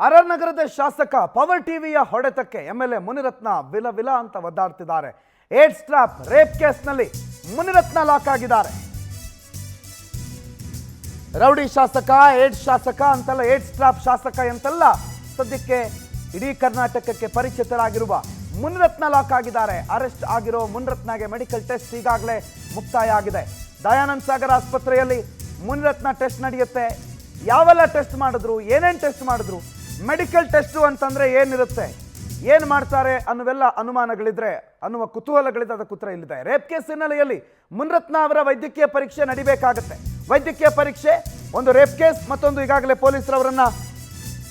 RR ನಗರದ ಶಾಸಕ power ಟಿವಿಯ ಹೊಡೆತಕ್ಕೆ ಎಂಎಲ್ಎ ಮುನಿರತ್ನ ವಿಲ ವಿಲ ಅಂತ ಒದ್ದಾಡ್ತಿದ್ದಾರೆ. ಏಡ್ಸ್ ಟ್ರಾಪ್ ರೇಪ್ ಕೇಸ್ನಲ್ಲಿ ಮುನಿರತ್ನ ಲಾಕ್ ಆಗಿದ್ದಾರೆ. ರೌಡಿ ಶಾಸಕ, ಏಡ್ಸ್ ಶಾಸಕ ಅಂತಲ್ಲ, ಏಡ್ಸ್ ಟ್ರಾಪ್ ಶಾಸಕ ಎಂತಲ್ಲ, ಸದ್ಯಕ್ಕೆ ಇಡೀ ಕರ್ನಾಟಕಕ್ಕೆ ಪರಿಚಿತರಾಗಿರುವ ಮುನಿರತ್ನ ಲಾಕ್ ಆಗಿದ್ದಾರೆ. ಅರೆಸ್ಟ್ ಆಗಿರೋ ಮುನಿರತ್ನಗೆ ಮೆಡಿಕಲ್ ಟೆಸ್ಟ್ ಈಗಾಗಲೇ ಮುಕ್ತಾಯ ಆಗಿದೆ. ದಯಾನಂದ ಸಾಗರ್ ಆಸ್ಪತ್ರೆಯಲ್ಲಿ ಮುನಿರತ್ನ ಟೆಸ್ಟ್ ನಡೆಯುತ್ತೆ. ಯಾವೆಲ್ಲ ಟೆಸ್ಟ್ ಮಾಡಿದ್ರು, ಏನೇನು ಟೆಸ್ಟ್ ಮಾಡಿದ್ರು, ಮೆಡಿಕಲ್ ಟೆಸ್ಟು ಅಂತಂದ್ರೆ ಏನಿರುತ್ತೆ, ಏನು ಮಾಡ್ತಾರೆ ಅನ್ನುವೆಲ್ಲ ಅನುಮಾನಗಳಿದ್ರೆ, ಅನ್ನುವ ಕುತೂಹಲಗಳಿದ್ರೆ ಅದಕ್ಕೆ ಉತ್ತರ ಇಲ್ಲಿದೆ. ರೇಪ್ ಕೇಸ್ ಹಿನ್ನೆಲೆಯಲ್ಲಿ ಮುನಿರತ್ನ ಅವರ ವೈದ್ಯಕೀಯ ಪರೀಕ್ಷೆ ನಡಿಬೇಕಾಗುತ್ತೆ. ವೈದ್ಯಕೀಯ ಪರೀಕ್ಷೆ, ಒಂದು ರೇಪ್ ಕೇಸ್, ಮತ್ತೊಂದು ಈಗಾಗಲೇ ಪೊಲೀಸರವರನ್ನ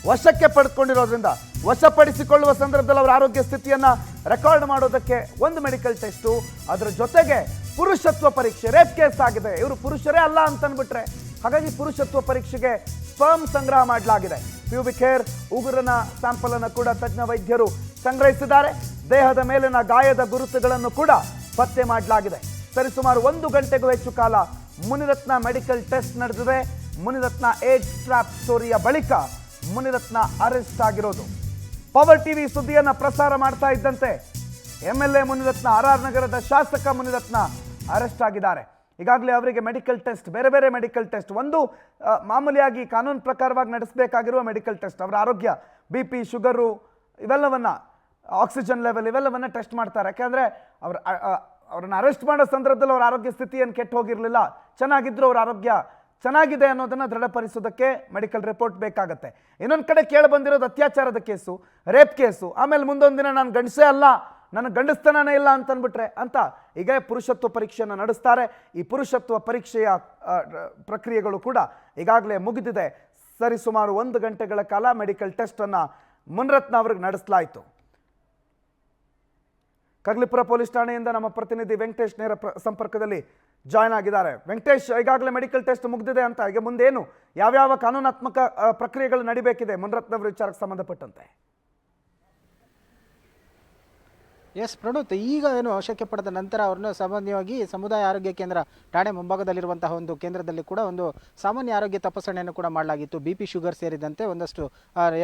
ವಶಕ್ಕೆ ಪಡೆದುಕೊಂಡಿರೋದ್ರಿಂದ ವಶಪಡಿಸಿಕೊಳ್ಳುವ ಸಂದರ್ಭದಲ್ಲಿ ಅವರ ಆರೋಗ್ಯ ಸ್ಥಿತಿಯನ್ನ ರೆಕಾರ್ಡ್ ಮಾಡೋದಕ್ಕೆ ಒಂದು ಮೆಡಿಕಲ್ ಟೆಸ್ಟು, ಅದರ ಜೊತೆಗೆ ಪುರುಷತ್ವ ಪರೀಕ್ಷೆ. ರೇಪ್ ಕೇಸ್ ಆಗಿದೆ, ಇವರು ಪುರುಷರೇ ಅಲ್ಲ ಅಂತನ್ಬಿಟ್ರೆ, ಹಾಗಾಗಿ ಪುರುಷತ್ವ ಪರೀಕ್ಷೆಗೆ ಸ್ಪರ್ಮ್ ಸಂಗ್ರಹ ಮಾಡಲಾಗಿದೆ. ಪ್ಯೂಬಿಕ್ ಹೇರ್, ಉಗುರಿನ ಸ್ಯಾಂಪಲ್ ಅನ್ನು ಕೂಡ ತಜ್ಞ ವೈದ್ಯರು ಸಂಗ್ರಹಿಸಿದ್ದಾರೆ. ದೇಹದ ಮೇಲಿನ ಗಾಯದ ಗುರುತುಗಳನ್ನು ಕೂಡ ಪತ್ತೆ ಮಾಡಲಾಗಿದೆ. ಸರಿಸುಮಾರು 1 ಗಂಟೆಗೂ ಹೆಚ್ಚು ಕಾಲ ಮುನಿರತ್ನ ಮೆಡಿಕಲ್ ಟೆಸ್ಟ್ ನಡೆದಿದೆ. ಮುನಿರತ್ನ ಏಡ್ಸ್ ಟ್ರಾಪ್ ಸ್ಟೋರಿಯ ಬಳಿಕ ಮುನಿರತ್ನ ಅರೆಸ್ಟ್ ಆಗಿರೋದು. ಪವರ್ ಟಿವಿ ಸುದ್ದಿಯನ್ನ ಪ್ರಸಾರ ಮಾಡ್ತಾ ಇದ್ದಂತೆ ಎಂಎಲ್ಎ ಮುನಿರತ್ನ, ಆರ್ಆರ್ ನಗರದ ಶಾಸಕ ಮುನಿರತ್ನ ಅರೆಸ್ಟ್ ಆಗಿದ್ದಾರೆ. ಈಗಾಗಲೇ ಅವರಿಗೆ ಮೆಡಿಕಲ್ ಟೆಸ್ಟ್, ಬೇರೆ ಬೇರೆ ಮೆಡಿಕಲ್ ಟೆಸ್ಟ್, ಒಂದು ಮಾಮೂಲಿಯಾಗಿ ಕಾನೂನು ಪ್ರಕಾರವಾಗಿ ನಡೆಸಬೇಕಾಗಿರುವ ಮೆಡಿಕಲ್ ಟೆಸ್ಟ್, ಅವರ ಆರೋಗ್ಯ, BP, ಶುಗರು, ಇವೆಲ್ಲವನ್ನ, ಆಕ್ಸಿಜನ್ ಲೆವೆಲ್, ಇವೆಲ್ಲವನ್ನ ಟೆಸ್ಟ್ ಮಾಡ್ತಾರೆ. ಯಾಕೆಂದರೆ ಅವ್ರನ್ನ ಅರೆಸ್ಟ್ ಮಾಡೋ ಸಂದರ್ಭದಲ್ಲಿ ಅವರ ಆರೋಗ್ಯ ಸ್ಥಿತಿ ಏನು ಕೆಟ್ಟು ಹೋಗಿರಲಿಲ್ಲ, ಚೆನ್ನಾಗಿದ್ರು, ಅವ್ರ ಆರೋಗ್ಯ ಚೆನ್ನಾಗಿದೆ ಅನ್ನೋದನ್ನು ದೃಢಪಡಿಸೋದಕ್ಕೆ ಮೆಡಿಕಲ್ ರಿಪೋರ್ಟ್ ಬೇಕಾಗತ್ತೆ. ಇನ್ನೊಂದು ಕಡೆ ಕೇಳಿ ಬಂದಿರೋದು ಅತ್ಯಾಚಾರದ ಕೇಸು, ರೇಪ್ ಕೇಸು, ಆಮೇಲೆ ಮುಂದೊಂದು ದಿನ ನಾನು ಗಂಡಸೇ ಅಲ್ಲ, ನನಗೆ ಗಂಡಸ್ತನೇ ಇಲ್ಲ ಅಂತಂದ್ಬಿಟ್ರೆ ಅಂತ ಈಗ ಪುರುಷತ್ವ ಪರೀಕ್ಷೆಯನ್ನು ನಡೆಸ್ತಾರೆ. ಈ ಪುರುಷತ್ವ ಪರೀಕ್ಷೆಯ ಪ್ರಕ್ರಿಯೆಗಳು ಕೂಡ ಈಗಾಗಲೇ ಮುಗಿದಿದೆ. ಸರಿಸುಮಾರು 1 ಗಂಟೆಗಳ ಕಾಲ ಮೆಡಿಕಲ್ ಟೆಸ್ಟನ್ನು ಮುನಿರತ್ನ ಅವ್ರಿಗೆ ನಡೆಸಲಾಯಿತು. ಕಗ್ಲಿಪುರ ಪೊಲೀಸ್ ಠಾಣೆಯಿಂದ ನಮ್ಮ ಪ್ರತಿನಿಧಿ ವೆಂಕಟೇಶ್ ನೇರ ಸಂಪರ್ಕದಲ್ಲಿ ಜಾಯ್ನ್ ಆಗಿದ್ದಾರೆ. ವೆಂಕಟೇಶ್, ಈಗಾಗಲೇ ಮೆಡಿಕಲ್ ಟೆಸ್ಟ್ ಮುಗಿದಿದೆ ಅಂತ, ಈಗ ಮುಂದೇನು ಯಾವ್ಯಾವ ಕಾನೂನಾತ್ಮಕ ಪ್ರಕ್ರಿಯೆಗಳು ನಡಿಬೇಕಿದೆ ಮುನಿರತ್ನ ಅವರ ವಿಚಾರಕ್ಕೆ ಸಂಬಂಧಪಟ್ಟಂತೆ? ಎಸ್ ಪ್ರಣುತ್, ಈಗ ಏನು ವಶಕ್ಕೆ ಪಡೆದ ನಂತರ ಅವ್ರನ್ನ ಸಾಮಾನ್ಯವಾಗಿ ಸಮುದಾಯ ಆರೋಗ್ಯ ಕೇಂದ್ರ ಠಾಣೆ ಮುಂಭಾಗದಲ್ಲಿರುವಂತಹ ಒಂದು ಕೇಂದ್ರದಲ್ಲಿ ಕೂಡ ಒಂದು ಸಾಮಾನ್ಯ ಆರೋಗ್ಯ ತಪಾಸಣೆಯನ್ನು ಕೂಡ ಮಾಡಲಾಗಿತ್ತು. BP, ಶುಗರ್ ಸೇರಿದಂತೆ ಒಂದಷ್ಟು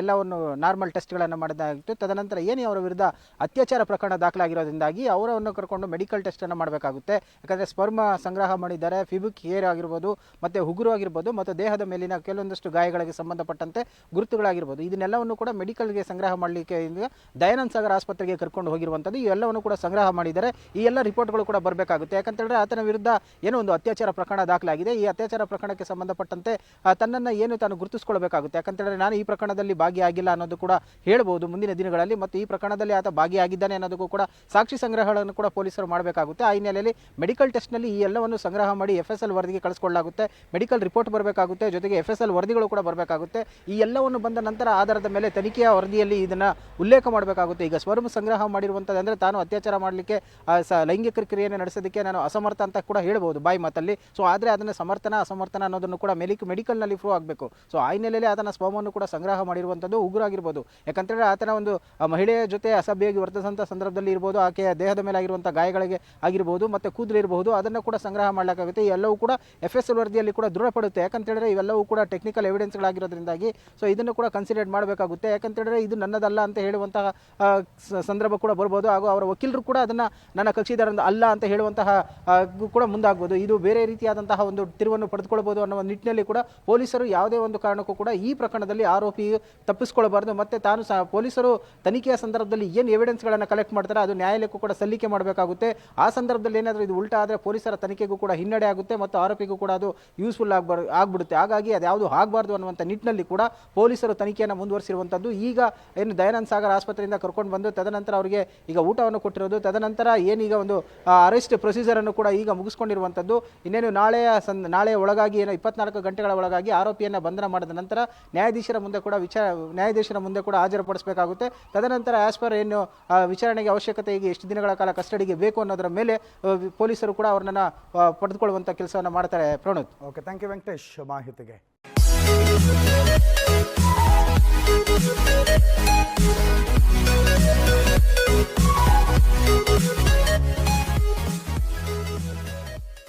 ಎಲ್ಲವನ್ನು ನಾರ್ಮಲ್ ಟೆಸ್ಟ್ಗಳನ್ನು ಮಾಡಲಾಗಿತ್ತು. ತದನಂತರ ಏನೇ ಅವರ ವಿರುದ್ಧ ಅತ್ಯಾಚಾರ ಪ್ರಕರಣ ದಾಖಲಾಗಿರೋದ್ರಿಂದಾಗಿ ಅವರನ್ನು ಕರ್ಕೊಂಡು ಮೆಡಿಕಲ್ ಟೆಸ್ಟನ್ನು ಮಾಡಬೇಕಾಗುತ್ತೆ. ಯಾಕಂದರೆ ಸ್ಪರ್ಮ ಸಂಗ್ರಹ ಮಾಡಿದ್ದಾರೆ, ಪ್ಯೂಬಿಕ್ ಹೇರ್ ಆಗಿರ್ಬೋದು, ಮತ್ತು ಉಗುರು ಆಗಿರ್ಬೋದು, ಮತ್ತು ದೇಹದ ಮೇಲಿನ ಕೆಲವೊಂದಷ್ಟು ಗಾಯಗಳಿಗೆ ಸಂಬಂಧಪಟ್ಟಂತೆ ಗುರುತುಗಳಾಗಿರ್ಬೋದು, ಇದನ್ನೆಲ್ಲವನ್ನು ಕೂಡ ಮೆಡಿಕಲ್ಗೆ ಸಂಗ್ರಹ ಮಾಡಲಿಕ್ಕೆ ದಯಾನಂದ ಸಾಗರ್ ಆಸ್ಪತ್ರೆಗೆ ಕರ್ಕೊಂಡು ಹೋಗಿರುವಂಥದ್ದು. ಇವೆಲ್ಲವನ್ನು ಕೂಡ ಸಂಗ್ರಹ ಮಾಡಿದ್ದಾರೆ. ಈ ಎಲ್ಲ ರಿಪೋರ್ಟ್ಗಳು ಕೂಡ ಬರಬೇಕಾಗುತ್ತೆ. ಯಾಕಂತೇಳಿದ್ರೆ ಆತನ ವಿರುದ್ಧ ಏನೋ ಒಂದು ಅತ್ಯಾಚಾರ ಪ್ರಕರಣ ದಾಖಲಾಗಿದೆ. ಈ ಅತ್ಯಾಚಾರ ಪ್ರಕರಣಕ್ಕೆ ಸಂಬಂಧಪಟ್ಟಂತೆ ತನ್ನನ್ನು ಏನು ತಾನು ಗುರುತಿಸ್ಕೊಳ್ಬೇಕಾಗುತ್ತೆ. ಯಾಕಂತೇಳಿದ್ರೆ ನಾನು ಈ ಪ್ರಕರಣದಲ್ಲಿ ಭಾಗಿಯಾಗಿಲ್ಲ ಅನ್ನೋದು ಕೂಡ ಹೇಳ್ಬೋದು ಮುಂದಿನ ದಿನಗಳಲ್ಲಿ, ಮತ್ತು ಈ ಪ್ರಕರಣದಲ್ಲಿ ಆತ ಭಾಗಿಯಾಗಿದ್ದಾನೆ ಅನ್ನೋದಕ್ಕೂ ಕೂಡ ಸಾಕ್ಷಿ ಸಂಗ್ರಹಗಳನ್ನು ಕೂಡ ಪೊಲೀಸರು ಮಾಡಬೇಕಾಗುತ್ತೆ. ಆ ಹಿನ್ನೆಲೆಯಲ್ಲಿ ಮೆಡಿಕಲ್ ಟೆಸ್ಟ್ನಲ್ಲಿ ಈ ಎಲ್ಲವನ್ನು ಸಂಗ್ರಹ ಮಾಡಿ FSL ವರದಿಗೆ ಕಳಿಸ್ಕೊಳ್ಳಲಾಗುತ್ತೆ. ಮೆಡಿಕಲ್ ರಿಪೋರ್ಟ್ ಬರಬೇಕಾಗುತ್ತೆ, ಜೊತೆಗೆ FSL ವರದಿಗಳು ಕೂಡ ಬರಬೇಕಾಗುತ್ತೆ. ಈ ಎಲ್ಲವನ್ನು ಬಂದ ನಂತರ ಆಧಾರದ ಮೇಲೆ ತನಿಖೆಯ ವರದಿಯಲ್ಲಿ ಇದನ್ನು ಉಲ್ಲೇಖ ಮಾಡಬೇಕಾಗುತ್ತೆ. ಈಗ ಸ್ಪರ್ಮ್ ಸಂಗ್ರಹ ಮಾಡಿರುವಂಥದ್ದು ಅಂದರೆ ತಾನು ಅತ್ಯಾಚಾರ ಮಾಡಲಿಕ್ಕೆ, ಲೈಂಗಿಕ ಕ್ರಿಯೆಯನ್ನು ನಡೆಸೋದಕ್ಕೆ ನಾನು ಅಸಮರ್ಥ ಅಂತ ಕೂಡ ಹೇಳ್ಬೋದು ಬಾಯಿ ಮಾತಲ್ಲಿ. ಸೊ ಆದರೆ ಅದನ್ನು ಅಸಮರ್ಥನ ಅನ್ನೋದನ್ನು ಕೂಡ ಮೆಡಿಕಲ್ನಲ್ಲಿ ಪ್ರೂವ್ ಆಗಬೇಕು. ಸೊ ಆ ಹಿನ್ನೆಲೆಯಲ್ಲಿ ಆತನ ಸ್ಪರ್ಮನ್ನು ಕೂಡ ಸಂಗ್ರಹ ಮಾಡಿರುವಂಥದ್ದು ಉಗುರಾಗಿರ್ಬೋದು. ಯಾಕಂತೇಳಿದ್ರೆ ಆತನ ಒಂದು ಮಹಿಳೆಯ ಜೊತೆ ಅಸಭ್ಯವಾಗಿ ವರ್ತಿಸಿದಂಥ ಸಂದರ್ಭದಲ್ಲಿ ಇರ್ಬೋದು, ಆಕೆಯ ದೇಹದ ಮೇಲೆ ಆಗಿರುವಂಥ ಗಾಯಗಳಿಗೆ ಆಗಿರ್ಬೋದು, ಮತ್ತು ಕೂದಲಿರಬಹುದು, ಅದನ್ನು ಕೂಡ ಸಂಗ್ರಹ ಮಾಡಲಾಗುತ್ತೆ. ಇವೆಲ್ಲವೂ ಕೂಡ FSL ವರದಿಯಲ್ಲಿ ಕೂಡ ದೃಢಪಡುತ್ತೆ. ಯಾಕಂತೇಳಿದ್ರೆ ಇವೆಲ್ಲವೂ ಕೂಡ ಟೆಕ್ನಿಕಲ್ ಎವಿಡೆನ್ಸ್ಗಳಾಗಿರೋದ್ರಿಂದಾಗಿ ಸೊ ಇದನ್ನು ಕೂಡ ಕನ್ಸಿಡರ್ ಮಾಡಬೇಕಾಗುತ್ತೆ. ಯಾಕಂತೇಳಿದ್ರೆ ಇದು ನನ್ನದಲ್ಲ ಅಂತ ಹೇಳುವಂತಹ ಸಂದರ್ಭ ಕೂಡ ಬರ್ಬೋದು. ಹಾಗೂ ಅವರ ವಕೀಲರು ಕೂಡ ಅದನ್ನು ನನ್ನ ಕಕ್ಷಿದಾರರಿಂದ ಅಲ್ಲ ಅಂತ ಹೇಳುವಂತಹ ಕೂಡ ಮುಂದಾಗ್ಬೋದು. ಇದು ಬೇರೆ ರೀತಿಯಾದಂತಹ ಒಂದು ತಿರುವನ್ನು ಪಡೆದುಕೊಳ್ಬೋದು ಅನ್ನೋ ನಿಟ್ಟಿನಲ್ಲಿ ಕೂಡ ಪೊಲೀಸರು ಯಾವುದೇ ಒಂದು ಕಾರಣಕ್ಕೂ ಕೂಡ ಈ ಪ್ರಕರಣದಲ್ಲಿ ಆರೋಪಿ ತಪ್ಪಿಸ್ಕೊಳ್ಬಾರ್ದು. ಮತ್ತು ತಾನು ಪೊಲೀಸರು ತನಿಖೆಯ ಸಂದರ್ಭದಲ್ಲಿ ಏನು ಎವಿಡೆನ್ಸ್ಗಳನ್ನು ಕಲೆಕ್ಟ್ ಮಾಡ್ತಾರೆ ಅದು ನ್ಯಾಯಾಲಯಕ್ಕೂ ಕೂಡ ಸಲ್ಲಿಕೆ ಮಾಡಬೇಕಾಗುತ್ತೆ. ಆ ಸಂದರ್ಭದಲ್ಲಿ ಏನಾದರೂ ಇದು ಉಲ್ಟಾ ಆದರೆ ಪೊಲೀಸರ ತನಿಖೆಗೂ ಕೂಡ ಹಿನ್ನಡೆ ಆಗುತ್ತೆ ಮತ್ತು ಆರೋಪಿಗೂ ಕೂಡ ಅದು ಯೂಸ್ಫುಲ್ ಆಗ್ಬಿಡುತ್ತೆ. ಹಾಗಾಗಿ ಅದು ಯಾವುದು ಆಗಬಾರ್ದು ಅನ್ನುವಂಥ ನಿಟ್ಟಿನಲ್ಲಿ ಕೂಡ ಪೊಲೀಸರು ತನಿಖೆಯನ್ನು ಮುಂದುವರಿಸಿರುವಂಥದ್ದು. ಈಗ ಏನು ದಯಾನಂದ ಸಾಗರ್ ಆಸ್ಪತ್ರೆಯಿಂದ ಕರ್ಕೊಂಡು ಬಂದು ತದನಂತರ ಅವರಿಗೆ ಈಗ ಊಟವನ್ನು ಕೊಟ್ಟಿರೋದು, ತದನಂತರ ಏನೀಗ ಒಂದು ಅರೆಸ್ಟ್ ಪ್ರೊಸೀಜರ್ ಅನ್ನು ಕೂಡ ಈಗ ಮುಗಿಸ್ಕೊಂಡಿರುವಂಥದ್ದು. ಇನ್ನೇನು ನಾಳೆಯ ಒಳಗಾಗಿ ಏನು 24 ಗಂಟೆಗಳ ಒಳಗಾಗಿ ಆರೋಪಿಯನ್ನು ಬಂಧನ ಮಾಡಿದ ನಂತರ ನ್ಯಾಯಾಧೀಶರ ಮುಂದೆ ಕೂಡ ಹಾಜರುಪಡಿಸಬೇಕಾಗುತ್ತೆ. ತದನಂತರ ಆಸ್ ಪರ್ ಏನು ವಿಚಾರಣೆಗೆ ಅವಶ್ಯಕತೆ ಈಗ ಎಷ್ಟು ದಿನಗಳ ಕಾಲ ಕಸ್ಟಡಿಗೆ ಬೇಕು ಅನ್ನೋದರ ಮೇಲೆ ಪೊಲೀಸರು ಕೂಡ ಅವ್ರನ್ನ ಪಡೆದುಕೊಳ್ಳುವಂಥ ಕೆಲಸವನ್ನು ಮಾಡ್ತಾರೆ. Pranod, okay, thank you Venkatesh ಮಾಹಿತಿಗೆ.